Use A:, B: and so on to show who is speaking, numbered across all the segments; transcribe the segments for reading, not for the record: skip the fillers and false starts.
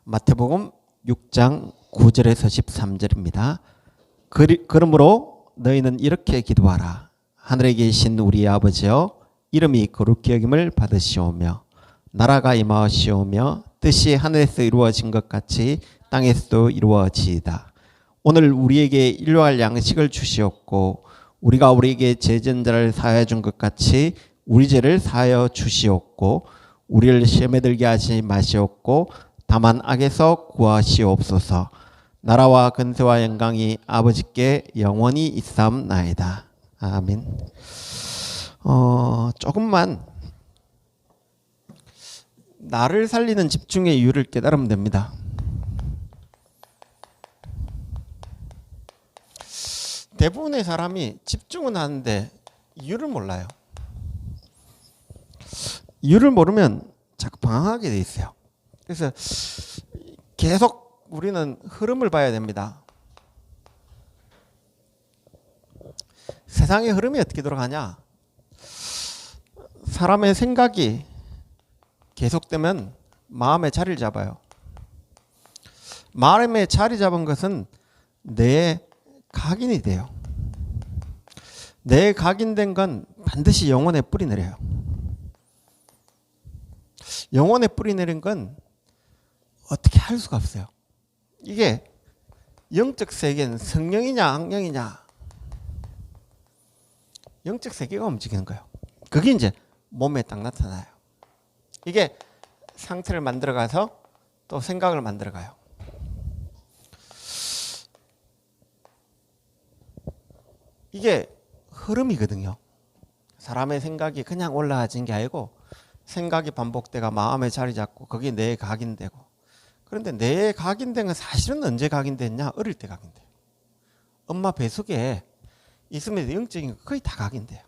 A: 마태복음 6장 9절에서 13절입니다. 그러므로 너희는 이렇게 기도하라. 하늘에 계신 우리 아버지여, 이름이 거룩히 여김을 받으시오며 나라가 임하시오며 뜻이 하늘에서 이루어진 것 같이 땅에서도 이루어지이다. 오늘 우리에게 일용할 양식을 주시옵고 우리가 우리에게 죄전자를 사하여 준 것 같이 우리 죄를 사하여 주시옵고 우리를 시험에 들게 하지 마시옵고 다만 악에서 구하시옵소서. 나라와 근세와 영광이 아버지께 영원히 있사옵나이다. 아멘. 조금만 나를 살리는 집중의 이유를 깨달으면 됩니다. 대부분의 사람이 집중은 하는데 이유를 몰라요. 이유를 모르면 자꾸 방황하게 돼 있어요. 그래서 계속 우리는 흐름을 봐야 됩니다. 세상의 흐름이 어떻게 돌아가냐? 사람의 생각이 계속되면 마음에 자리를 잡아요. 마음에 자리 잡은 것은 내 각인이 돼요. 내 각인된 건 반드시 영혼에 뿌리 내려요. 영혼에 뿌리 내린 건 어떻게 할 수가 없어요. 이게 영적 세계는 성령이냐 악령이냐, 영적 세계가 움직이는 거예요. 그게 이제 몸에 딱 나타나요. 이게 상태를 만들어가서 또 생각을 만들어가요. 이게 흐름이거든요. 사람의 생각이 그냥 올라가진 게 아니고 생각이 반복되가 마음에 자리 잡고 거기에 내 각인되고. 그런데 내 각인된 건 사실은 언제 각인됐냐? 어릴 때 각인돼요. 엄마 뱃속에 있으면 영적인 거 거의 다 각인돼요.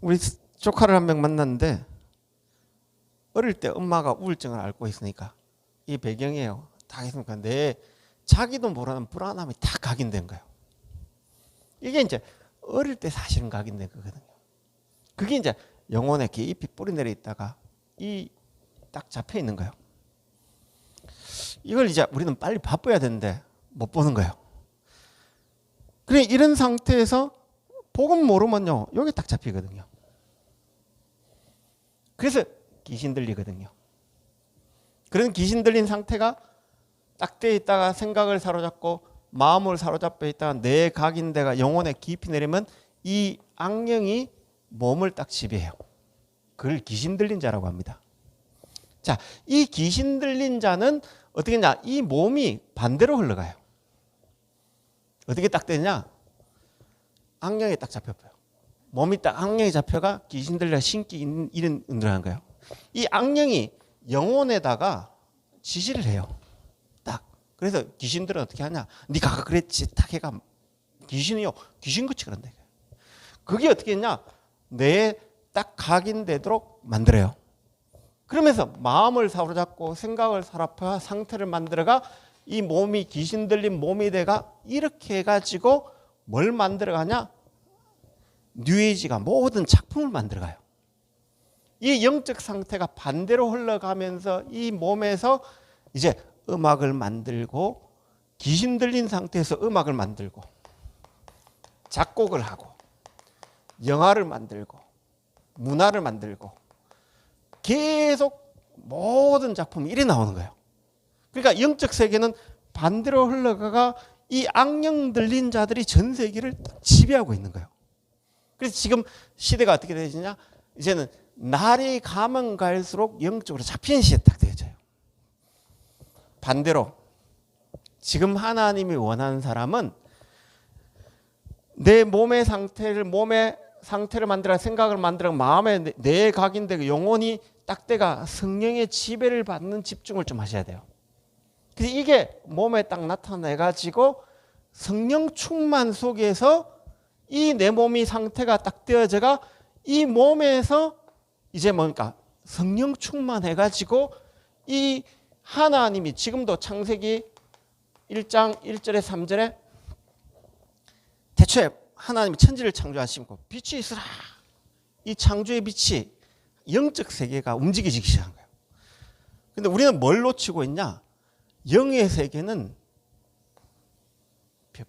A: 우리 조카를 한 명 만났는데 어릴 때 엄마가 우울증을 앓고 있으니까 이 배경이에요. 다 있으니까 내 자기도 모르는 불안함이 다 각인된 거예요. 이게 이제 어릴 때 사실은 각인된 거거든요. 그게 이제 영혼에 깊이 뿌리 내려 있다가 이 딱 잡혀 있는 거예요. 이걸 이제 우리는 빨리 바꿔야 되는데 못 보는 거예요. 그래, 이런 상태에서 복음 모르면요, 여기 딱 잡히거든요. 그래서 귀신 들리거든요. 그런 귀신 들린 상태가 딱 돼 있다가 생각을 사로잡고 마음을 사로잡혀 있다가 내 각인대가 영혼에 깊이 내리면 이 악령이 몸을 딱 지배해요. 그걸 귀신 들린 자라고 합니다. 자, 이 귀신 들린 자는 어떻게 했냐? 이 몸이 반대로 흘러가요. 어떻게 딱 되냐? 악령에 딱 잡혀버려요. 몸이 딱 악령에 잡혀가 귀신 들려 신기 이런 운동을 거예요. 이 악령이 영혼에다가 지시를 해요. 딱. 그래서 귀신들은 어떻게 하냐? 네가 그랬지. 딱 해가 귀신이요. 귀신같이 그런다. 그게 어떻게 했냐? 내 딱 각인되도록 만들어요. 그러면서 마음을 사로잡고 생각을 사로잡아 상태를 만들어가 이 몸이 귀신 들린 몸이 돼가 이렇게 해가지고 뭘 만들어가냐? 뉴에이지가 모든 작품을 만들어가요. 이 영적 상태가 반대로 흘러가면서 이 몸에서 이제 음악을 만들고 귀신 들린 상태에서 음악을 만들고 작곡을 하고 영화를 만들고 문화를 만들고 계속 모든 작품이 이래 나오는 거예요. 그러니까 영적 세계는 반대로 흘러가가 이 악령 들린 자들이 전 세계를 지배하고 있는 거예요. 그래서 지금 시대가 어떻게 되지냐? 이제는 날이 가면 갈수록 영적으로 잡히는 시대에 딱 되어져요. 반대로 지금 하나님이 원하는 사람은 내 몸의 상태를 만들어 생각을 만들어 마음에 내 각인되고 영혼이 딱 때가 성령의 지배를 받는 집중을 좀 하셔야 돼요. 그래서 이게 몸에 딱 나타내가지고 성령 충만 속에서 이 내 몸이 상태가 딱 되어져가 이 몸에서 이제 뭡니까? 성령 충만해가지고 이 하나님이 지금도 창세기 1장 1절에 3절에 대초에 하나님이 천지를 창조하시고 빛이 있으라. 이 창조의 빛이 영적 세계가 움직이기 시작한 거예요. 근데 우리는 뭘 놓치고 있냐? 영의 세계는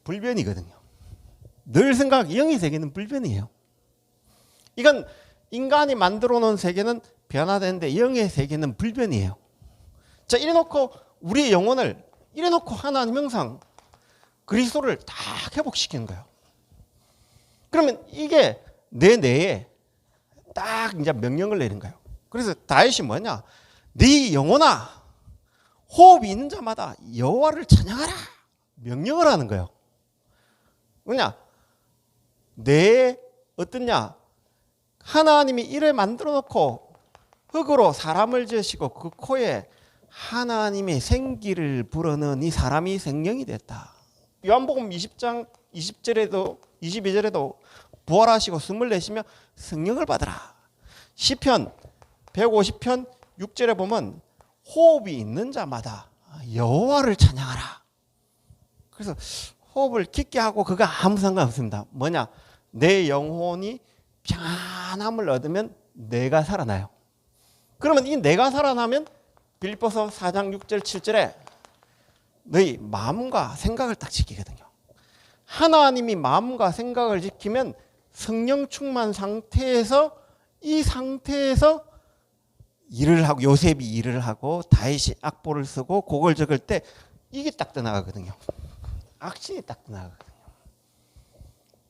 A: 불변이거든요. 늘 생각, 영의 세계는 불변이에요. 이건 인간이 만들어 놓은 세계는 변화되는데 영의 세계는 불변이에요. 자, 이래 놓고 우리의 영혼을 이래 놓고 하나님 형상 그리스도를 다 회복시키는 거예요. 그러면 이게 내 뇌에 딱 이제 명령을 내린 거예요. 그래서 다윗이 뭐냐? 네 영혼아, 호흡이 있는 자마다 여호와를 찬양하라. 명령을 하는 거예요. 뭐냐? 뇌에 어떠냐? 하나님이 이를 만들어 놓고 흙으로 사람을 지으시고 그 코에 하나님의 생기를 불어넣은 이 사람이 생명이 됐다. 요한복음 20장 20절에도 22절에도 부활하시고 숨을 내쉬며 성령을 받으라. 시편 150편 6절에 보면 호흡이 있는 자마다 여호와를 찬양하라. 그래서 호흡을 깊게 하고 그거 아무 상관없습니다. 뭐냐? 내 영혼이 평안함을 얻으면 내가 살아나요. 그러면 이 내가 살아나면 빌립보서 4장 6절 7절에 너희 마음과 생각을 딱 지키거든요. 하나님이 마음과 생각을 지키면 성령 충만 상태에서 이 상태에서 일을 하고 요셉이 일을 하고 다윗이 악보를 쓰고 곡을 적을 때 이게 딱 떠나가거든요. 악신이 딱 떠나가거든요.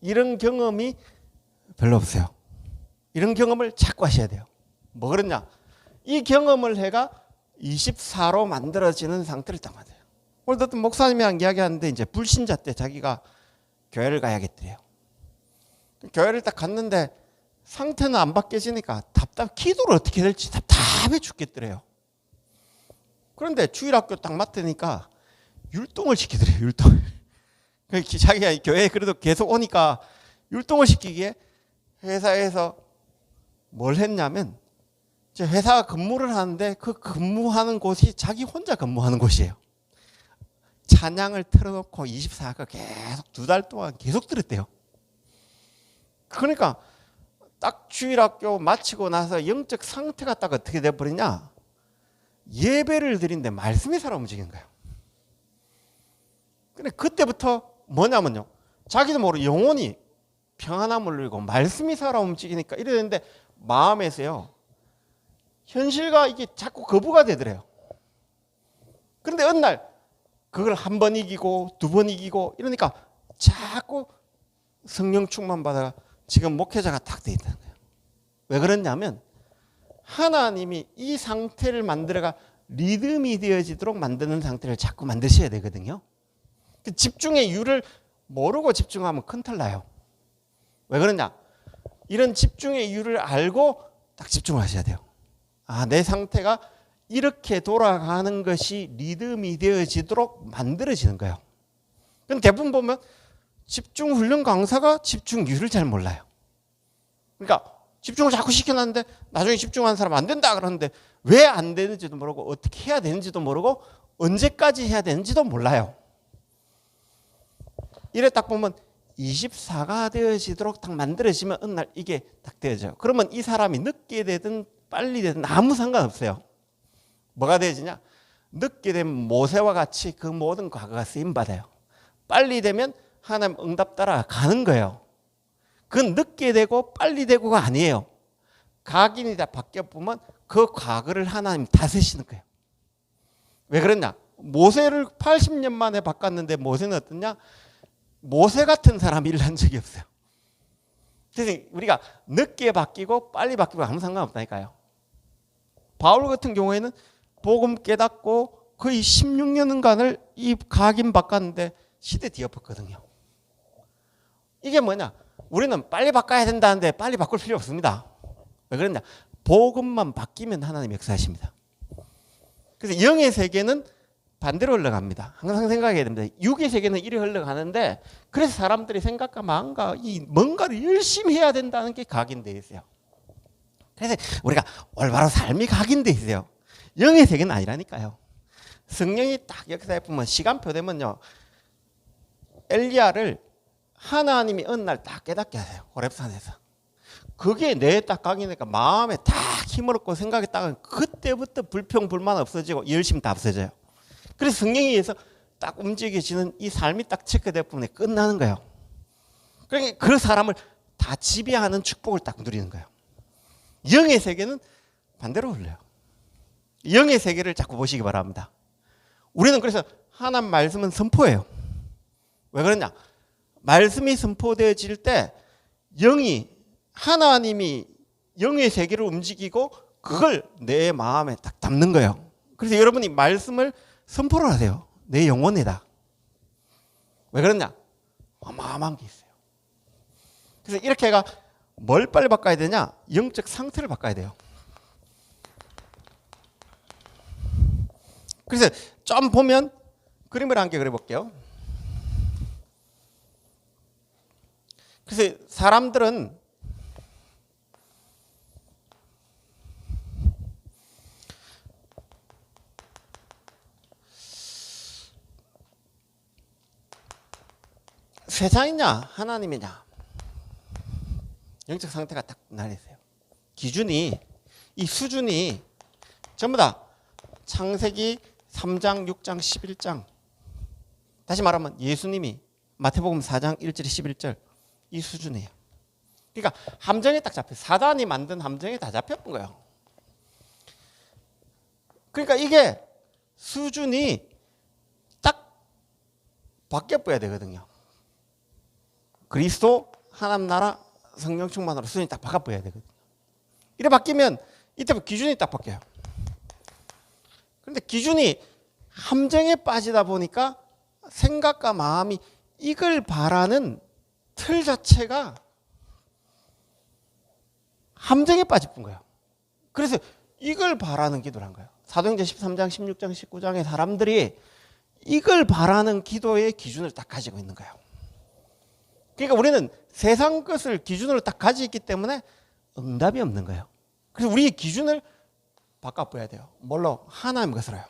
A: 이런 경험이 별로 없어요. 이런 경험을 자꾸 하셔야 돼요. 뭐 그러냐? 이 경험을 해가 24로 만들어지는 상태를 딱 만들어요. 오늘 어떤 목사님이랑 이야기하는데 이제 불신자 때 자기가 교회를 가야겠더래요. 교회를 딱 갔는데 상태는 안 바뀌어지니까 기도를 어떻게 될지 답답해 죽겠더래요. 그런데 주일학교 딱 맡으니까 율동을 시키더래요. 율동. 자기가 교회에 그래도 계속 오니까 율동을 시키기에 회사에서 뭘 했냐면 회사 근무를 하는데 그 근무하는 곳이 자기 혼자 근무하는 곳이에요. 찬양을 틀어놓고 24가 계속 2달 동안 계속 들었대요. 그러니까 딱 주일학교 마치고 나서 영적 상태가 딱 어떻게 돼버리냐? 예배를 드린데 말씀이 살아 움직이는 거예요. 근데 그때부터 뭐냐면요, 자기도 모르게 영혼이 평안함을 누리고 말씀이 살아 움직이니까 이래 되는데 마음에서요 현실과 이게 자꾸 거부가 되더래요. 그런데 어느 날 그걸 한 번 이기고 2번 이기고 이러니까 자꾸 성령 충만 받아가 지금 목회자가 딱 돼 있다는 거예요. 왜 그러냐면 하나님이 이 상태를 만들어가 리듬이 되어지도록 만드는 상태를 자꾸 만드셔야 되거든요. 그 집중의 이유를 모르고 집중하면 큰탈 나요. 왜 그러냐? 이런 집중의 이유를 알고 딱 집중을 하셔야 돼요. 아, 내 상태가 이렇게 돌아가는 것이 리듬이 되어지도록 만들어지는 거예요. 그럼 대부분 보면 집중 훈련 강사가 집중 이유를 잘 몰라요. 그러니까 집중을 자꾸 시켜놨는데 나중에 집중하는 사람 안 된다 그러는데 왜 안 되는지도 모르고 어떻게 해야 되는지도 모르고 언제까지 해야 되는지도 몰라요. 이래 딱 보면 24가 되어지도록 딱 만들어지면 어느 날 이게 딱 되어져요. 그러면 이 사람이 늦게 되든 빨리 되든 아무 상관없어요. 뭐가 되어지냐? 늦게 되면 모세와 같이 그 모든 과거가 쓰임받아요. 빨리 되면 하나님 응답 따라 가는 거예요. 그건 늦게 되고 빨리 되고가 아니에요. 각인이 다 바뀌어보면 그 과거를 하나님 다스리시는 거예요. 왜 그러냐? 모세를 80년 만에 바꿨는데 모세는 어떠냐? 모세 같은 사람이 일한 적이 없어요. 그래서 우리가 늦게 바뀌고 빨리 바뀌고 아무 상관없다니까요. 바울 같은 경우에는 복음 깨닫고 거의 16년간을 이 각인 바꿨는데 시대 뒤엎었거든요. 이게 뭐냐? 우리는 빨리 바꿔야 된다는데 빨리 바꿀 필요 없습니다. 왜 그러냐? 복음만 바뀌면 하나님 역사하십니다. 그래서 영의 세계는 반대로 흘러갑니다. 항상 생각해야 됩니다. 육의 세계는 이리 흘러가는데 그래서 사람들이 생각과 마음과 이 뭔가를 열심히 해야 된다는 게 각인되어 있어요. 그래서 우리가 올바로 삶이 각인되어 있어요. 영의 세계는 아니라니까요. 성령이 딱 역사해 보면 시간표 되면요. 엘리야를 하나님이 어느 날 딱 깨닫게 하세요. 호렙산에서. 그게 뇌에 딱 각이니까 마음에 딱 힘을 얻고 생각이 딱 그때부터 불평 불만 없어지고 열심히 다 없어져요. 그래서 성령에 의해서 딱 움직여지는 이 삶이 딱 체크될 뿐에 끝나는 거예요. 그러니까 그 사람을 다 지배하는 축복을 딱 누리는 거예요. 영의 세계는 반대로 흘러요. 영의 세계를 자꾸 보시기 바랍니다. 우리는 그래서 하나님 말씀은 선포예요. 왜 그러냐? 말씀이 선포되어질 때 영이 하나님이 영의 세계를 움직이고 그걸 내 마음에 딱 담는 거예요. 그래서 여러분이 말씀을 선포를 하세요. 내 영혼이다. 왜 그러냐? 어마어마한 게 있어요. 그래서 이렇게 해가 뭘 빨리 바꿔야 되냐? 영적 상태를 바꿔야 돼요. 그래서 좀 보면 그림을 한 개 그려볼게요. 그래서 사람들은 세상이냐 하나님이냐 영적 상태가 딱 나뉘어요. 기준이 이 수준이 전부 다 창세기 3장, 6장, 11장 다시 말하면 예수님이 마태복음 4장 1절 11절 이 수준이에요. 그러니까 함정에 딱 잡혀 사단이 만든 함정에 다 잡혔던 거예요. 그러니까 이게 수준이 딱 바뀌어 버야 되거든요. 그리스도 하나님 나라 성령 충만으로 수준이 딱 바뀌어 버야 되거든요. 이래 바뀌면 이때부터 기준이 딱 바뀌어요. 그런데 기준이 함정에 빠지다 보니까 생각과 마음이 이걸 바라는 틀 자체가 함정에 빠질 뿐 거예요. 그래서 이걸 바라는 기도를 한 거예요. 사도행전 13장, 16장, 19장의 사람들이 이걸 바라는 기도의 기준을 딱 가지고 있는 거예요. 그러니까 우리는 세상 것을 기준으로 딱 가지고 있기 때문에 응답이 없는 거예요. 그래서 우리의 기준을 바꿔봐야 돼요. 뭘로? 하나님 것으로요.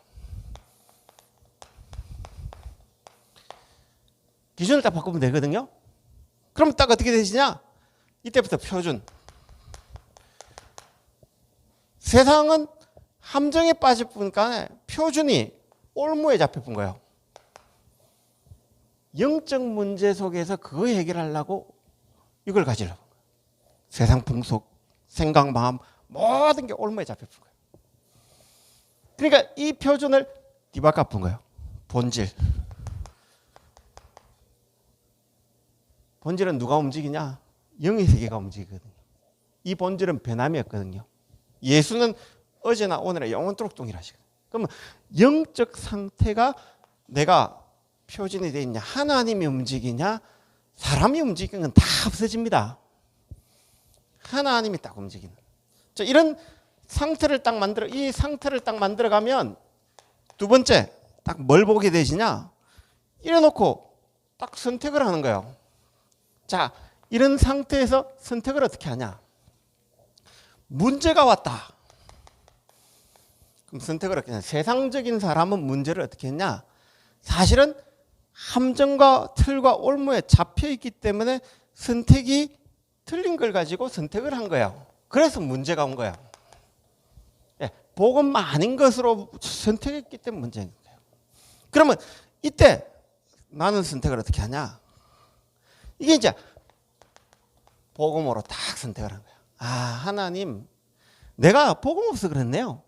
A: 기준을 딱 바꾸면 되거든요. 그럼 딱 어떻게 되시냐? 이때부터 표준. 세상은 함정에 빠질 뿐이니까 표준이 올무에 잡혀본 거예요. 영적 문제 속에서 그거 해결하려고 이걸 가지려고. 세상 풍속, 생각, 마음 모든 게 올무에 잡혀본 거예요. 그러니까 이 표준을 뒤바꿔본 거예요. 본질. 본질은 누가 움직이냐? 영의 세계가 움직이거든요. 이 본질은 변함이 없거든요. 예수는 어제나 오늘에 영원토록 동일하시거든요. 그러면 영적 상태가 내가 표준이 되어 있냐? 하나님이 움직이냐? 사람이 움직이는 건 다 없어집니다. 하나님이 딱 움직이는. 이런 상태를 딱 만들어, 이 상태를 딱 만들어가면 두 번째, 딱 뭘 보게 되시냐? 이래 놓고 딱 선택을 하는 거예요. 자, 이런 상태에서 선택을 어떻게 하냐? 문제가 왔다. 그럼 선택을 어떻게 하냐? 세상적인 사람은 문제를 어떻게 했냐? 사실은 함정과 틀과 올무에 잡혀있기 때문에 선택이 틀린 걸 가지고 선택을 한 거예요. 그래서 문제가 온 거예요. 예, 복음 아닌 것으로 선택했기 때문에 문제인 거예요. 그러면 이때 나는 선택을 어떻게 하냐? 이게 이제 복음으로 딱 선택을 한 거예요. 아, 하나님, 내가 복음 없어 그랬네요.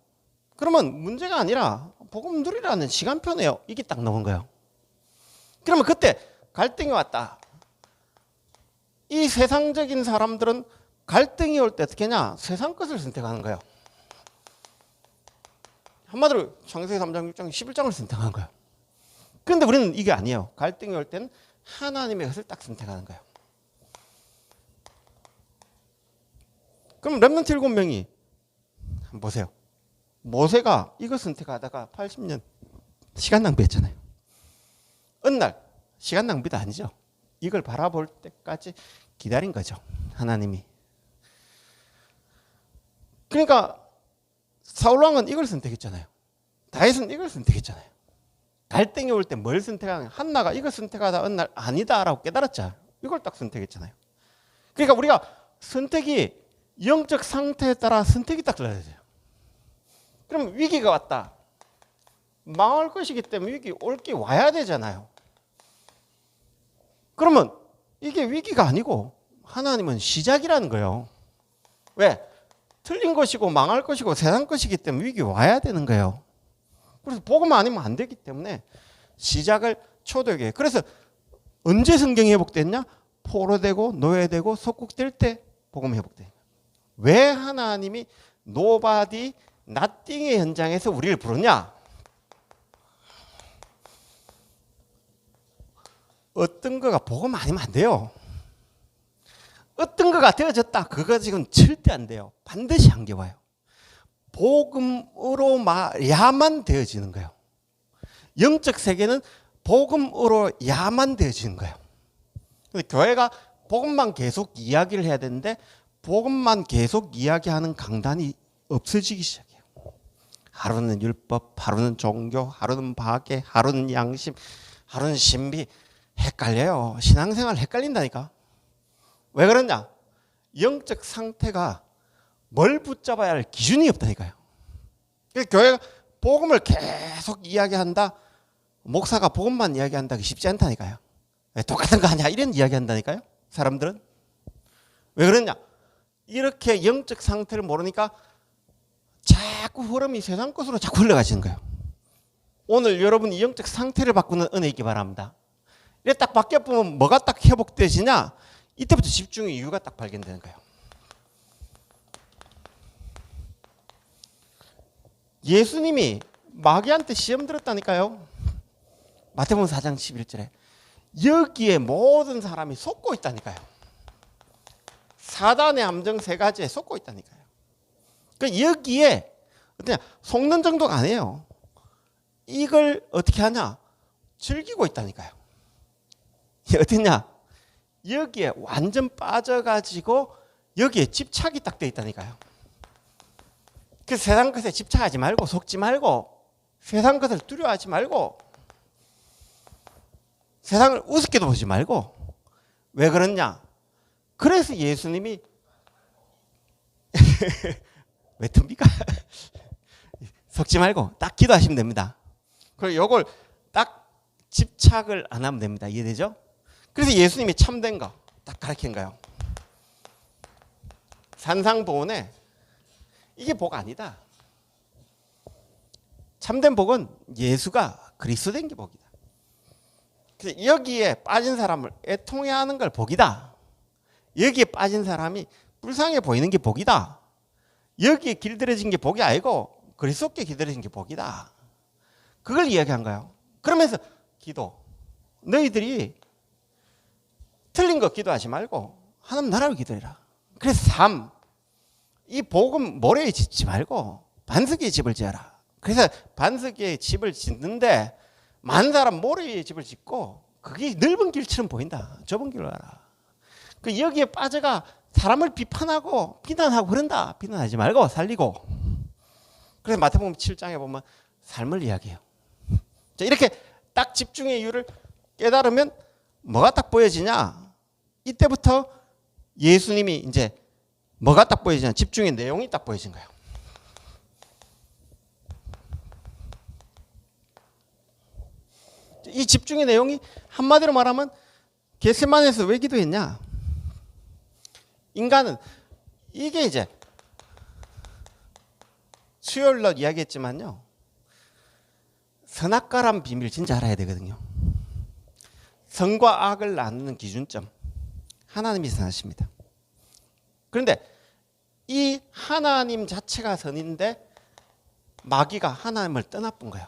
A: 그러면 문제가 아니라 복음 누리라는 시간표네요. 이게 딱 나온 거예요. 그러면 그때 갈등이 왔다. 이 세상적인 사람들은 갈등이 올 때 어떻게 하냐? 세상 것을 선택하는 거예요. 한마디로 창세기 3장, 6장, 11장을 선택하는 거예요. 그런데 우리는 이게 아니에요. 갈등이 올 때는 하나님의 것을 딱 선택하는 거예요. 그럼 렘넌트 7명이 한번 보세요. 모세가 이거 선택하다가 80년 시간 낭비했잖아요. 어느 날 시간 낭비도 아니죠. 이걸 바라볼 때까지 기다린 거죠. 하나님이. 그러니까 사울왕은 이걸 선택했잖아요. 다윗은 이걸 선택했잖아요. 갈등이 올 때 뭘 선택하냐? 한나가 이걸 선택하다 어느 날 아니다라고 깨달았죠. 이걸 딱 선택했잖아요. 그러니까 우리가 선택이 영적 상태에 따라 선택이 딱 달라져요. 그럼 위기가 왔다. 망할 것이기 때문에 위기 올 게 와야 되잖아요. 그러면 이게 위기가 아니고 하나님은 시작이라는 거예요. 왜? 틀린 것이고 망할 것이고 세상 것이기 때문에 위기 와야 되는 거예요. 그래서 복음 아니면 안 되기 때문에 시작을 초대교회. 그래서 언제 성경이 회복됐냐? 포로되고 노예되고 속국될 때 복음 회복돼. 왜 하나님이 노바디 나띵의 현장에서 우리를 부르냐? 어떤 거가 복음 아니면 안 돼요. 어떤 거가 되어졌다. 그거 지금 절대 안 돼요. 반드시 한계 와요. 복음으로 야만 되어지는 거예요. 영적 세계는 복음으로 야만 되어지는 거예요. 근데 교회가 복음만 계속 이야기를 해야 되는데 복음만 계속 이야기하는 강단이 없어지기 시작해요. 하루는 율법, 하루는 종교, 하루는 박애, 하루는 양심, 하루는 신비. 헷갈려요. 신앙생활 헷갈린다니까. 왜 그러냐? 영적 상태가 뭘 붙잡아야 할 기준이 없다니까요. 교회가 복음을 계속 이야기한다. 목사가 복음만 이야기한다기 쉽지 않다니까요. 왜 똑같은 거 아니야? 이런 이야기 한다니까요. 사람들은. 왜 그러냐? 이렇게 영적 상태를 모르니까 자꾸 흐름이 세상 것으로 자꾸 흘러가시는 거예요. 오늘 여러분이 영적 상태를 바꾸는 은혜 있기 바랍니다. 이래 딱 바뀌어보면 뭐가 딱 회복되지냐? 이때부터 집중의 이유가 딱 발견되는 거예요. 예수님이 마귀한테 시험 들었다니까요. 마태복음 4장 11절에 여기에 모든 사람이 속고 있다니까요. 사단의 함정 세 가지에 속고 있다니까요. 그러니까 여기에 어떠냐? 속는 정도가 아니에요. 이걸 어떻게 하냐? 즐기고 있다니까요. 어떠냐? 여기에 완전 빠져가지고 여기에 집착이 딱 돼 있다니까요. 그래서 세상 것에 집착하지 말고 속지 말고 세상 것을 두려워하지 말고 세상을 우습게도 보지 말고. 왜 그러냐? 그래서 예수님이 왜 틉니까? 속지 말고 딱 기도하시면 됩니다. 그리고 이걸 딱 집착을 안 하면 됩니다. 이해되죠? 그래서 예수님이 참된 거 딱 가르친 거예요. 산상보훈에 이게 복 아니다. 참된 복은 예수가 그리스도 된 게 복이다. 그래서 여기에 빠진 사람을 애통해하는 걸 복이다. 여기에 빠진 사람이 불쌍해 보이는 게 복이다. 여기에 길들여진 게 복이 아니고 그리스도께 길들여진 게 복이다. 그걸 이야기한 거예요. 그러면서 기도. 너희들이 틀린 거 기도하지 말고 하나님 나라를 기도해라. 그래서 3. 이 복음 모래에 짓지 말고 반석에 집을 지어라. 그래서 반석에 집을 짓는데 많은 사람 모래에 집을 짓고 그게 넓은 길처럼 보인다. 좁은 길로 가라. 그 여기에 빠져가 사람을 비판하고 비난하고 그런다. 비난하지 말고 살리고. 그래서 마태복음 7장에 보면 삶을 이야기해요. 자, 이렇게 딱 집중의 이유를 깨달으면 뭐가 딱 보여지냐? 이때부터 예수님이 이제 뭐가 딱 보여지냐? 집중의 내용이 딱 보여진 거예요. 이 집중의 내용이 한마디로 말하면 겟세마네에서 왜 기도했냐? 인간은 이게 이제 수요일날 이야기했지만요. 선악과란 비밀 진짜 알아야 되거든요. 선과 악을 나누는 기준점. 하나님이 선하십니다. 그런데 이 하나님 자체가 선인데 마귀가 하나님을 떠나본 거예요.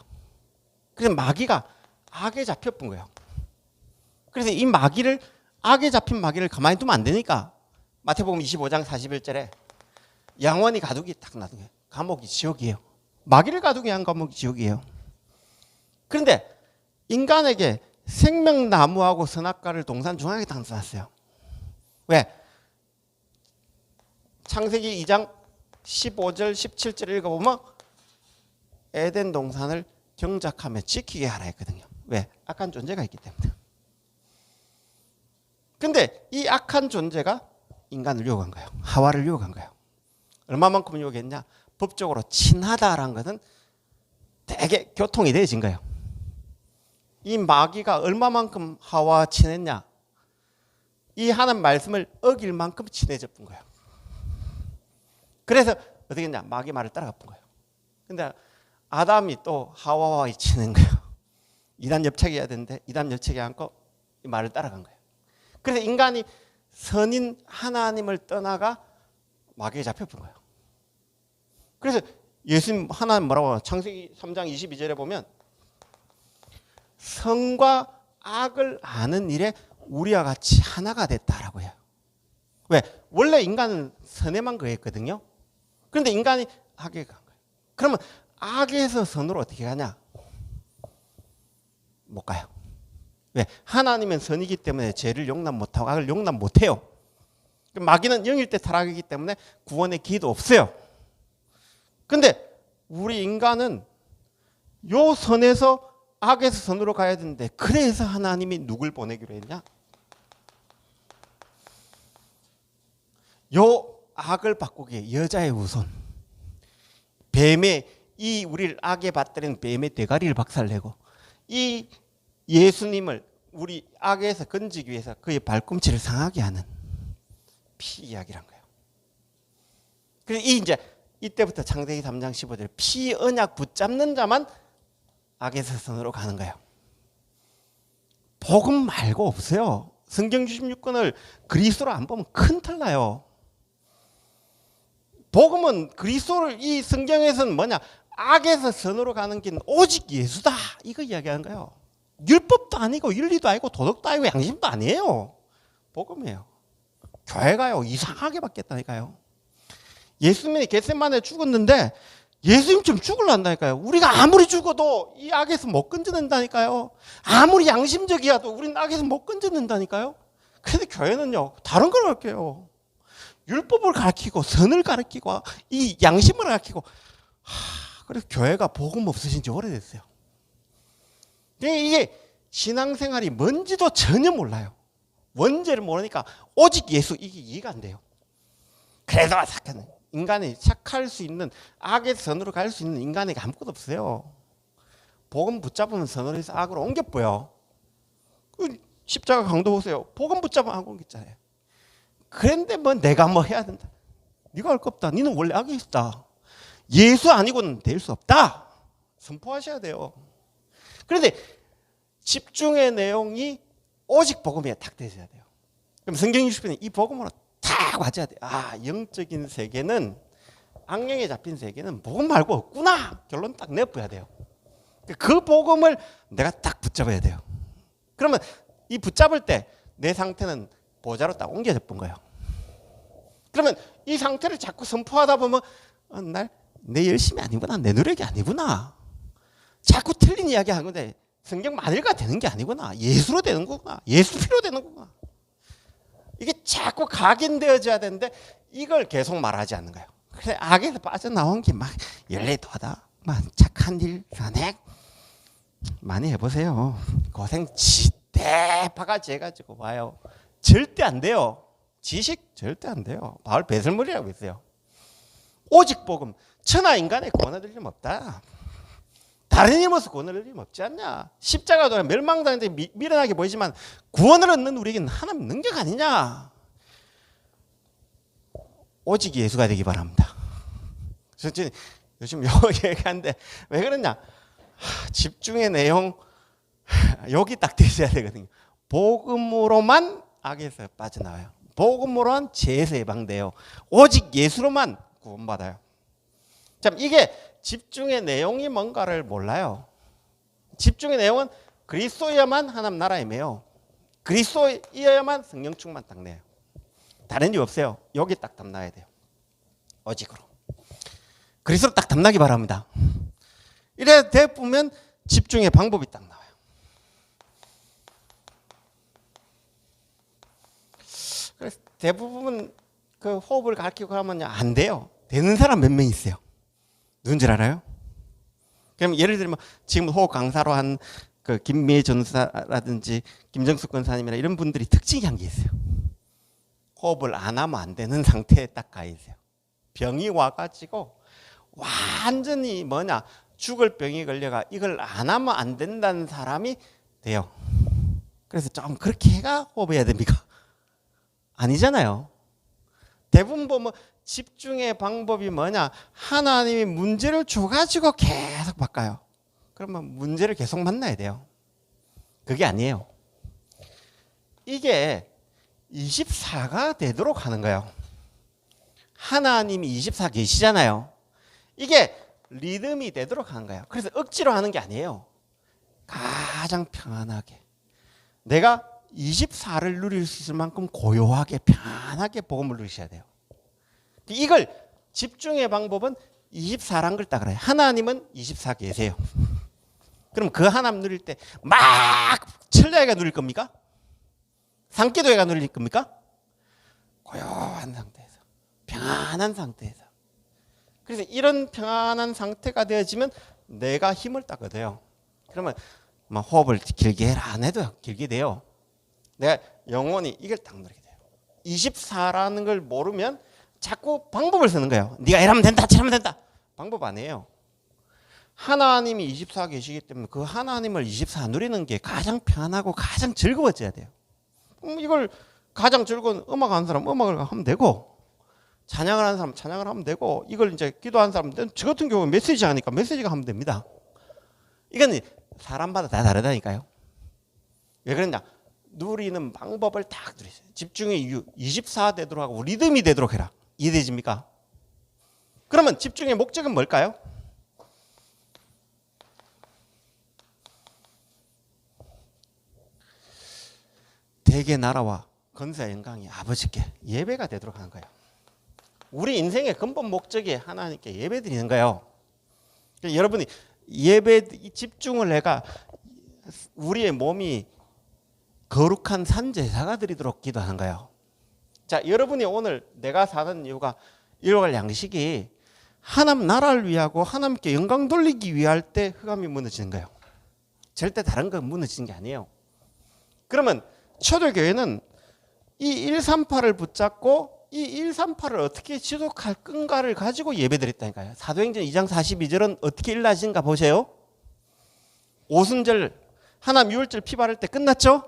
A: 그래서 마귀가 악에 잡혀본 거예요. 그래서 이 마귀를 악에 잡힌 마귀를 가만히 두면 안 되니까 마태복음 25장 41절에 영원히 가두기 딱 놔둔 거예요. 감옥이 지옥이에요. 마귀를 가두게 한 감옥이 지옥이에요. 그런데 인간에게 생명나무하고 선악과를 동산 중앙에 딱 놨어요. 왜? 창세기 2장 15절 17절 읽어보면 에덴 동산을 경작하며 지키게 하라 했거든요. 왜? 악한 존재가 있기 때문에. 근데 이 악한 존재가 인간을 유혹한 거예요. 하와를 유혹한 거예요. 얼마만큼 유혹했냐? 법적으로 친하다라는 것은 되게 교통이 되어진 거예요. 이 마귀가 얼마만큼 하와와 친했냐? 이 하는 말씀을 어길 만큼 친해져 본 거예요. 그래서 어떻게 했냐? 마귀 말을 따라가 본 거예요. 근데 아담이 또 하와와 친한 거예요. 이단 옆차기해야 되는데 이단 옆차기 않고 이 말을 따라간 거예요. 그래서 인간이 선인 하나님을 떠나가 마귀에 잡혀본 거예요. 그래서 예수님 하나님 뭐라고 하나? 창세기 3장 22절에 보면 선과 악을 아는 일에 우리와 같이 하나가 됐다라고 해요. 왜? 원래 인간은 선에만 거했거든요. 그런데 인간이 악에 간 거예요. 그러면 악에서 선으로 어떻게 가냐? 못 가요. 왜? 하나님은 선이기 때문에 죄를 용납 못하고 악을 용납 못해요. 마귀는 영일 때 타락이기 때문에 구원의 기회도 없어요. 근데 우리 인간은 요 선에서 악에서 선으로 가야 되는데 그래서 하나님이 누굴 보내기로 했냐? 요 악을 바꾸기에 여자의 후손, 뱀의 이 우리를 악에 받들이는 뱀의 대가리를 박살내고 이 예수님을 우리 악에서 건지기 위해서 그의 발꿈치를 상하게 하는 피 이야기란 거예요. 그래서 이제 이때부터 창세기 3장 15절 피 언약 붙잡는 자만 악에서 선으로 가는 거예요. 복음 말고 없어요. 성경 66권을 그리스도로 안 보면 큰 틀 나요. 복음은 그리스도를 이 성경에서는 뭐냐? 악에서 선으로 가는 길은 오직 예수다. 이거 이야기하는 거예요. 율법도 아니고 윤리도 아니고 도덕도 아니고 양심도 아니에요. 복음이에요. 교회가요 이상하게 바뀌었다니까요. 예수님이 겟세마네에 죽었는데 예수님처럼 죽으려한다니까요. 우리가 아무리 죽어도 이 악에서 못 건져낸다니까요. 아무리 양심적이어도 우리는 악에서 못 건져낸다니까요. 그런데 교회는요 다른 걸 가르쳐요. 율법을 가르치고 선을 가르치고 이 양심을 가르치고 그래서 교회가 복음 없으신 지 오래됐어요. 이게 신앙생활이 뭔지도 전혀 몰라요. 원죄를 모르니까 오직 예수 이게 이해가 안 돼요. 그래서 착한 인간이 착할 수 있는 악의 선으로 갈 수 있는 인간에게 아무것도 없어요. 복음 붙잡으면 선으로 해서 악으로 옮겨버려. 그 십자가 강도 보세요. 복음 붙잡으면 악 옮겼잖아요. 그런데 뭐 내가 뭐 해야 된다. 네가 할 거 없다. 너는 원래 악이 있다. 예수 아니고는 될 수 없다. 선포하셔야 돼요. 그런데 집중의 내용이 오직 복음에 탁 되셔야 돼요. 그럼 성경 60편에 이 복음으로 탁 와줘야 돼요. 아, 영적인 세계는 악령에 잡힌 세계는 복음 말고 없구나. 결론 딱 내버려야 돼요. 그 복음을 내가 딱 붙잡아야 돼요. 그러면 이 붙잡을 때 내 상태는 보좌로 딱 옮겨져 본 거예요. 그러면 이 상태를 자꾸 선포하다 보면 내 열심이 아니구나. 내 노력이 아니구나. 자꾸 틀린 이야기 하는 건데 성경 만일가 되는 게 아니구나. 예수로 되는 거구나. 예수 피로 되는 거구나. 이게 자꾸 각인되어져야 되는데 이걸 계속 말하지 않는 거예요. 그래 악에서 빠져나온 게 막 열리도하다. 막 착한 일 선행 많이 해보세요. 고생 지대 바가지 해가지고 와요. 절대 안 돼요. 지식 절대 안 돼요. 바울 배설물이라고 있어요. 오직 복음. 천하 인간의 구원을 얻을 일 없다. 다른 힘으로서 구원을 얻을 일 없지 않냐. 십자가도 멸망당했는데 미련하게 보이지만 구원을 얻는 우리에게는 하나님 능력 아니냐. 오직 예수가 되기 바랍니다. 그래서 요즘 얘기하는데 왜 그러냐. 집중의 내용 여기 딱 되셔야 되거든요. 복음으로만 악에서 빠져나와요. 복음으로만 죄에서 예방돼요. 오직 예수로만 구원받아요. 참 이게 집중의 내용이 뭔가를 몰라요. 집중의 내용은 그리스도여야만 하나님 나라에 매요. 그리스도여야만 성령 충만 딱 내요. 다른 이유 없어요. 여기 딱 담나야 돼요. 오직으로. 그리스도로 딱 담나기 바랍니다. 이래 되면 집중의 방법이 딱 나와요. 그래서 대부분 그 호흡을 가르치고 하면 안 돼요. 되는 사람 몇 명 있어요. 누군지 알아요? 그럼 예를 들면 지금 호흡 강사로 한 그 김미애 전사라든지 김정숙 권사님이나 이런 분들이 특징이 한 게 있어요. 호흡을 안 하면 안 되는 상태에 딱 가 있어요. 병이 와가지고 완전히 죽을 병이 걸려가 이걸 안 하면 안 된다는 사람이 돼요. 그래서 좀 그렇게 해가 호흡해야 됩니까? 아니잖아요. 대부분 보면 집중의 방법이 하나님이 문제를 줘가지고 계속 바꿔요. 그러면 문제를 계속 만나야 돼요. 그게 아니에요. 이게 24가 되도록 하는 거예요. 하나님이 24 계시잖아요. 이게 리듬이 되도록 하는 거예요. 그래서 억지로 하는 게 아니에요. 가장 평안하게. 내가 24를 누릴 수 있을 만큼 고요하게 편하게 복음을 누리셔야 돼요. 이걸 집중의 방법은 24란 걸 딱 그래요. 하나님은 24 계세요. 그럼 그 하나님 누릴 때 막 천리아가 누릴 겁니까? 산기도회가 누릴 겁니까? 고요한 상태에서, 평안한 상태에서. 그래서 이런 평안한 상태가 되어지면 내가 힘을 딱 얻어요. 그러면 호흡을 길게 해라 안 해도 길게 돼요. 내가 영원히 이걸 딱 누리게 돼요. 24라는 걸 모르면 자꾸 방법을 쓰는 거예요. 네가 이러면 된다, 저러면 된다. 방법 아니에요. 하나님이 24 계시기 때문에 그 하나님을 24 누리는 게 가장 편하고 가장 즐거워져야 돼요. 이걸 가장 즐거운 음악 하는 사람 음악을 하면 되고, 찬양을 하는 사람 찬양을 하면 되고, 이걸 이제 기도하는 사람 저 같은 경우는 메시지 하니까 메시지가 하면 됩니다. 이건 사람마다 다 다르다니까요. 왜 그러냐? 누리는 방법을 딱 누리세요. 집중이 24 되도록 하고 리듬이 되도록 해라. 이해되십니까? 그러면 집중의 목적은 뭘까요? 대개 나라와 건세와 영광이 아버지께 예배가 되도록 하는 거예요. 우리 인생의 근본 목적이 하나님께 예배 드리는 거예요. 여러분이 예배 집중을 해가 우리의 몸이 거룩한 산제사가 드리도록 기도하는 거예요. 자, 여러분이 오늘 내가 사는 이유가 일용할 양식이 하나님 나라를 위하고 하나님께 영광 돌리기 위할 때 흑암이 무너지는 거예요. 절대 다른 거 무너지는 게 아니에요. 그러면 초대교회는 이 138을 붙잡고 이 138을 어떻게 지속할 끈가를 가지고 예배드렸다니까요. 사도행전 2장 42절은 어떻게 일어나신가 보세요. 오순절 하나님 유월절 피 바를 때 끝났죠.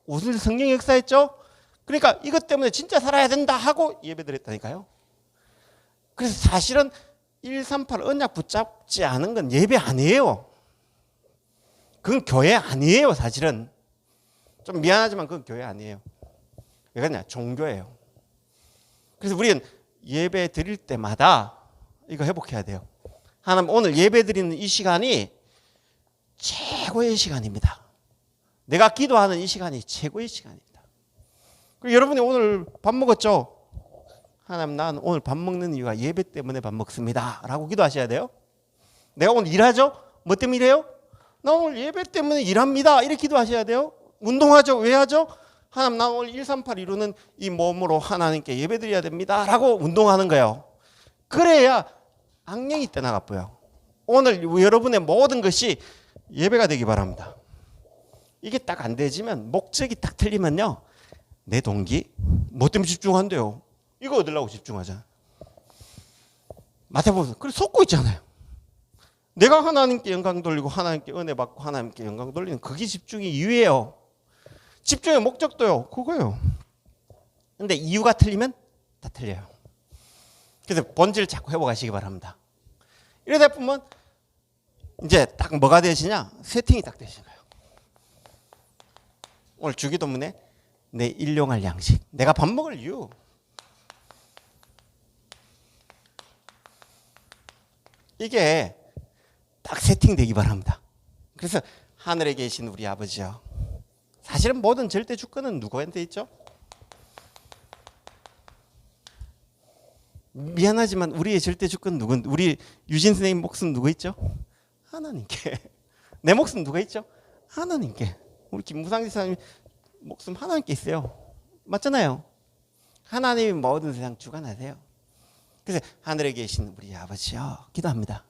A: 오순절 성령 역사했죠. 그러니까 이것 때문에 진짜 살아야 된다 하고 예배드렸다니까요. 그래서 사실은 138 언약 붙잡지 않은 건 예배 아니에요. 그건 교회 아니에요. 사실은 좀 미안하지만 그건 교회 아니에요. 왜 그러냐? 종교예요. 그래서 우리는 예배 드릴 때마다 이거 회복해야 돼요. 하나님 오늘 예배 드리는 이 시간이 최고의 시간입니다. 내가 기도하는 이 시간이 최고의 시간입니다. 그리고 여러분이 오늘 밥 먹었죠? 하나님 난 오늘 밥 먹는 이유가 예배 때문에 밥 먹습니다 라고 기도하셔야 돼요. 내가 오늘 일하죠? 뭐 때문에 일해요? 나 오늘 예배 때문에 일합니다 이렇게 기도하셔야 돼요. 운동하죠? 왜 하죠? 하나님 나 오늘 138 이루는 이 몸으로 하나님께 예배 드려야 됩니다 라고 운동하는 거예요. 그래야 악령이 떠나가 보여. 오늘 여러분의 모든 것이 예배가 되기 바랍니다. 이게 딱 안 되지만 목적이 딱 틀리면요, 내 동기 뭐 때문에 집중한대요. 이거 얻으려고 집중하잖아. 마태복음 그래 속고 있잖아요. 내가 하나님께 영광 돌리고 하나님께 은혜 받고 하나님께 영광 돌리는 그게 집중의 이유예요. 집중의 목적도요 그거예요. 근데 이유가 틀리면 다 틀려요. 그래서 본질 자꾸 회복하시기 바랍니다. 이러다 보면 이제 딱 뭐가 되시냐, 세팅이 딱 되시는 거예요. 오늘 주기도문에 내 일용할 양식, 내가 밥 먹을 이유, 이게 딱 세팅되기 바랍니다. 그래서 하늘에 계신 우리 아버지요, 사실은 모든 절대 주권은 누구한테 있죠? 미안하지만 우리의 절대 주권 누군? 우리 유진 선생님 목숨 누구 있죠? 하나님께. 내 목숨 누가 있죠? 하나님께. 우리 김무상 지사님 목숨 하나님께 있어요. 맞잖아요. 하나님이 모든 세상 주관하세요. 그래서 하늘에 계신 우리 아버지요 기도합니다.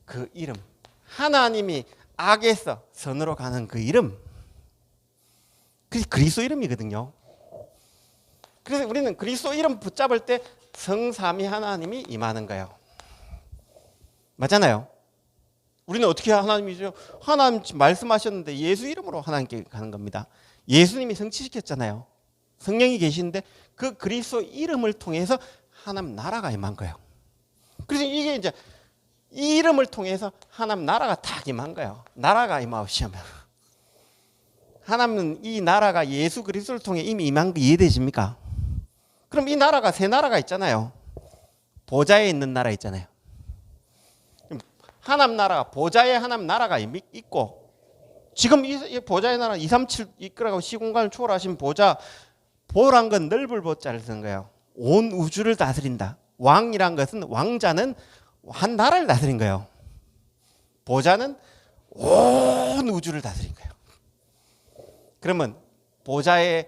A: 그 이름, 하나님이 악에서 선으로 가는 그 이름, 그게 그리스도 이름이거든요. 그래서 우리는 그리스도 이름 붙잡을 때 성삼위 하나님이 임하는 거예요. 맞잖아요. 우리는 어떻게 하나님이죠? 하나님 말씀하셨는데 예수 이름으로 하나님께 가는 겁니다. 예수님이 성취시켰잖아요. 성령이 계시는데 그 그리스도 이름을 통해서 하나님 나라가 임한 거예요. 그래서 이게 이제 이 이름을 통해서 하나님 나라가 딱 임한 거예요. 나라가 임하시면 하나님은 이 나라가 예수 그리스도를 통해 이미 임한 거 이해되십니까? 그럼 이 나라가 세 나라가 있잖아요. 보좌에 있는 나라 있잖아요. 하나님 나라가 보좌에 하나님 나라가 있고 지금 이 보좌의 나라 237 이끌어가고 시공간을 초월하신 보좌 보란 건 넓을 보자를 쓴 거예요. 온 우주를 다스린다. 왕이란 것은 왕자는 한 나라를 다스린 거예요. 보좌는 온 우주를 다스린 거예요. 그러면 보좌에는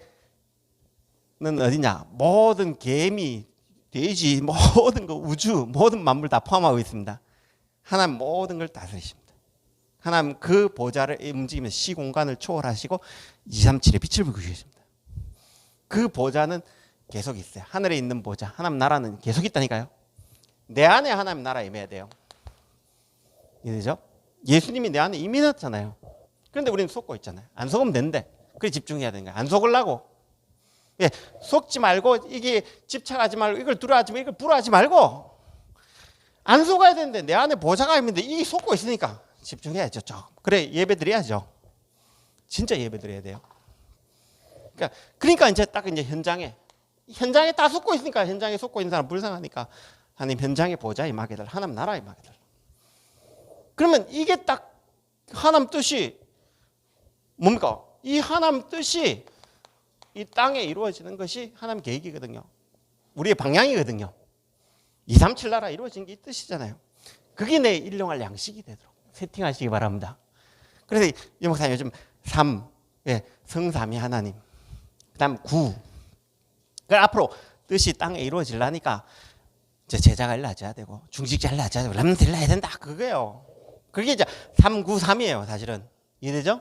A: 어디냐? 모든 개미, 돼지, 모든 거 우주, 모든 만물 다 포함하고 있습니다. 하나님 모든 걸 다스리십니다. 하나님 그 보좌를 움직이면서 시공간을 초월하시고 237의 빛을 보고 계십니다. 그 보좌는 계속 있어요. 하늘에 있는 보좌, 하나님 나라는 계속 있다니까요. 내 안에 하나님 나라 임해야 돼요. 이해되죠? 예수님이 내 안에 임해놨잖아요. 그런데 우리는 속고 있잖아요. 안 속으면 된대. 그래 집중해야 되는 거야. 안 속으려고. 예, 속지 말고 이게 집착하지 말고 이걸 두려워하지 말고 이걸 부러워하지 말고 안 속아야 되는데 내 안에 보좌가 있는데 이게 속고 있으니까 집중해야죠. 그래 예배 드려야죠. 진짜 예배 드려야 돼요. 그러니까 이제 딱 이제 현장에 다 속고 있으니까 현장에 속고 있는 사람 불쌍하니까 하나님 현장에 보좌 임하게 달 하나님 나라 임하게 달. 그러면 이게 딱 하나님 뜻이 뭡니까? 이 하나님 뜻이 이 땅에 이루어지는 것이 하나님 계획이거든요. 우리의 방향이거든요. 237 나라 이루어진 게 이 뜻이잖아요. 그게 내 일용할 양식이 되도록 세팅하시기 바랍니다. 그래서 이 목사님 요즘 3, 성삼위 하나님, 그 다음 9. 앞으로 뜻이 땅에 이루어지려니까 이제 제자가 일어나야 되고 중직자 일어나야 되고 람들 일어나야 된다. 그거예요. 그게 이제 3, 9, 3이에요. 사실은. 이해되죠?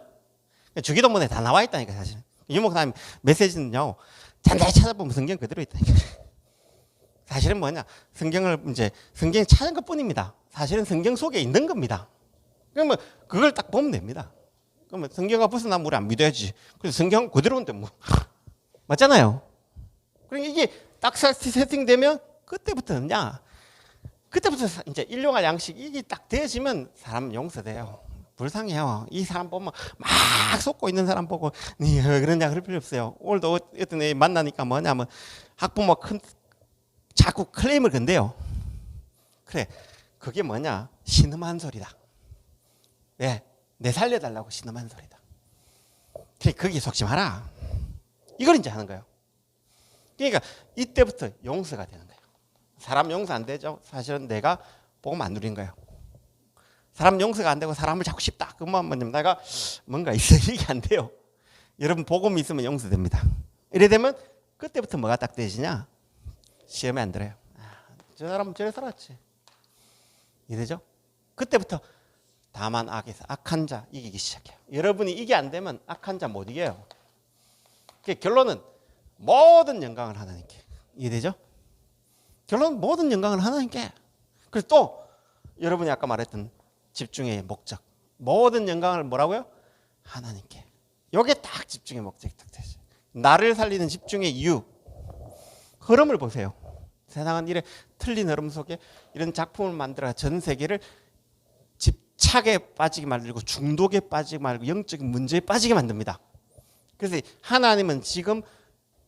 A: 주기도문에 다 나와 있다니까 사실은. 이 목사님 메시지는요. 잔잔히 찾아보면 성경 그대로 있다니까. 사실은 뭐냐? 성경을 이제 성경에 찾은 것뿐입니다. 사실은 성경 속에 있는 겁니다. 그러면 그걸 딱 보면 됩니다. 그러면 성경과 벗어나면 우리 안 믿어야지. 그래서 성경 그대로인데 뭐 맞잖아요. 그러니까 이게 딱 세팅되면 그때부터 이제 일용할 양식 이게 딱 되어지면 사람 용서돼요. 불쌍해요. 이 사람 보면 막 속고 있는 사람 보고 그러냐 그럴 필요 없어요. 오늘도 어떤 애 만나니까 뭐냐면 학부모 자꾸 클레임을 건대요. 그래 그게 뭐냐 신음한 소리다. 왜? 내 살려달라고 신음한 소리다. 그래 거기에 속지 마라. 이걸 이제 하는 거예요. 그러니까 이때부터 용서가 되는 거예요. 사람 용서 안 되죠. 사실은 내가 복음 안 누린 거예요. 사람 용서가 안 되고 사람을 잡고 싶다. 그만 뭐냐면 내가 뭔가 있어 이게 안 돼요. 여러분 복음이 있으면 용서됩니다. 이래 되면 그때부터 뭐가 딱 되시냐? 시험에 안 들어요. 저 사람은 저래 살았지. 이래죠? 그때부터 다만 악에서 악한 자 이기기 시작해요. 여러분이 이게 안 되면 악한 자 못 이겨요. 결론은 모든 영광을 하나님께. 이해되죠? 결론은 모든 영광을 하나님께. 그래서 또 여러분이 아까 말했던 집중의 목적. 모든 영광을 뭐라고요? 하나님께. 이게 딱 집중의 목적이 딱 되죠. 나를 살리는 집중의 이유. 흐름을 보세요. 세상은 이래 틀린 흐름 속에 이런 작품을 만들어 전 세계를 집착에 빠지게 만들고 중독에 빠지게 만들고 영적인 문제에 빠지게 만듭니다. 그래서 하나님은 지금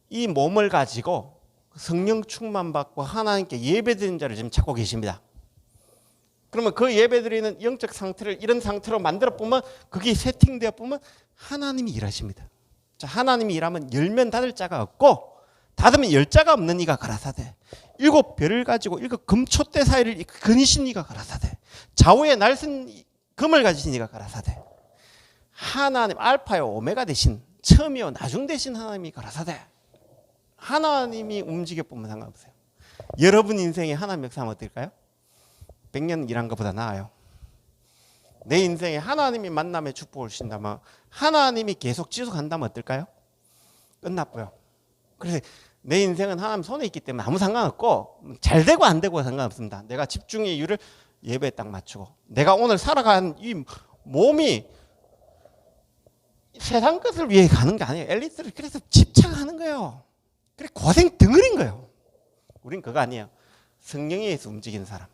A: 이 몸을 가지고 성령 충만 받고 하나님께 예배드리는 자를 지금 찾고 계십니다. 그러면 그 예배드리는 영적 상태를 이런 상태로 만들어 보면 그게 세팅되어 보면 하나님이 일하십니다. 자, 하나님이 일하면 열면 닫을 자가 없고 닫으면 열 자가 없는 이가 가라사대. 7별을 가지고 7금초대 사이를 거니신 이가 가라사대. 좌우에 날선 금을 가지신 이가 가라사대. 하나님 알파요 오메가 되신 처음이요 나중 되신 하나님이 가라사대. 하나님이 움직여 보면 상관없어요. 여러분 인생에 하나님 역사하면 어떨까요? 100년 일한 것보다 나아요. 내 인생에 하나님이 만남의 축복을 주신다면 하나님이 계속 지속한다면 어떨까요? 끝나고요. 그래서 내 인생은 하나님 손에 있기 때문에 아무 상관없고 잘 되고 안 되고 상관없습니다. 내가 집중의 이유를 예배에 딱 맞추고 내가 오늘 살아가는 이 몸이 세상 것을 위해 가는 게 아니에요. 엘리트를 그래서 집착하는 거예요. 그래 고생 덩어리인 거예요. 우린 그거 아니에요. 성령에 의해서 움직이는 사람.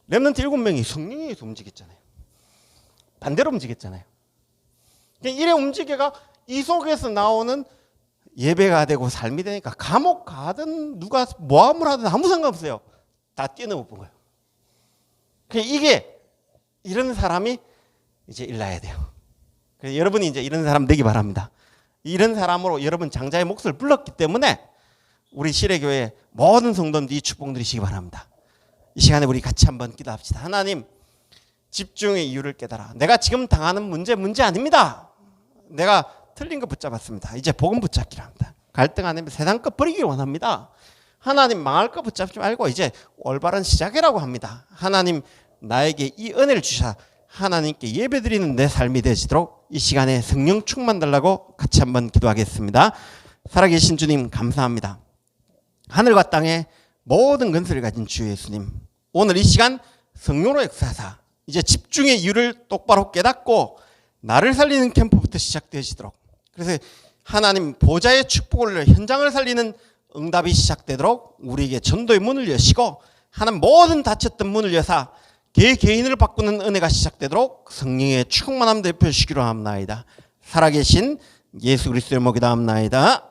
A: 렘넌트 7명이 성령에 의해서 움직였잖아요. 반대로 움직였잖아요. 이래 움직여가 이 속에서 나오는 예배가 되고 삶이 되니까 감옥 가든 누가 모함을 하든 아무 상관없어요. 다 뛰어넘어 본 거예요. 이게 이런 사람이 이제 일나야 돼요. 그래서 여러분이 이제 이런 사람 되기 바랍니다. 이런 사람으로 여러분 장자의 몫을 불렀기 때문에 우리 시래교회 모든 성도들이 이 축복 누리시기 바랍니다. 이 시간에 우리 같이 한번 기도합시다. 하나님, 집중의 이유를 깨달아. 내가 지금 당하는 문제 아닙니다. 내가 틀린 거 붙잡았습니다. 이제 복음 붙잡기를 합니다. 갈등 안 하면 세상 것 버리기를 원합니다. 하나님 망할 거 붙잡지 말고 이제 올바른 시작이라고 합니다. 하나님 나에게 이 은혜를 주셔 하나님께 예배드리는 내 삶이 되시도록 이 시간에 성령 충만 달라고 같이 한번 기도하겠습니다. 살아계신 주님 감사합니다. 하늘과 땅에 모든 근세를 가진 주 예수님, 오늘 이 시간 성령으로 역사하사 이제 집중의 이유를 똑바로 깨닫고 나를 살리는 캠프부터 시작되시도록, 그래서 하나님 보좌의 축복을 현장을 살리는 응답이 시작되도록 우리에게 전도의 문을 여시고 하나님 모든 닫혔던 문을 여사 개인을 바꾸는 은혜가 시작되도록 성령의 충만함 대표시기로 합나이다. 살아계신 예수 그리스도의 목이 다음나이다.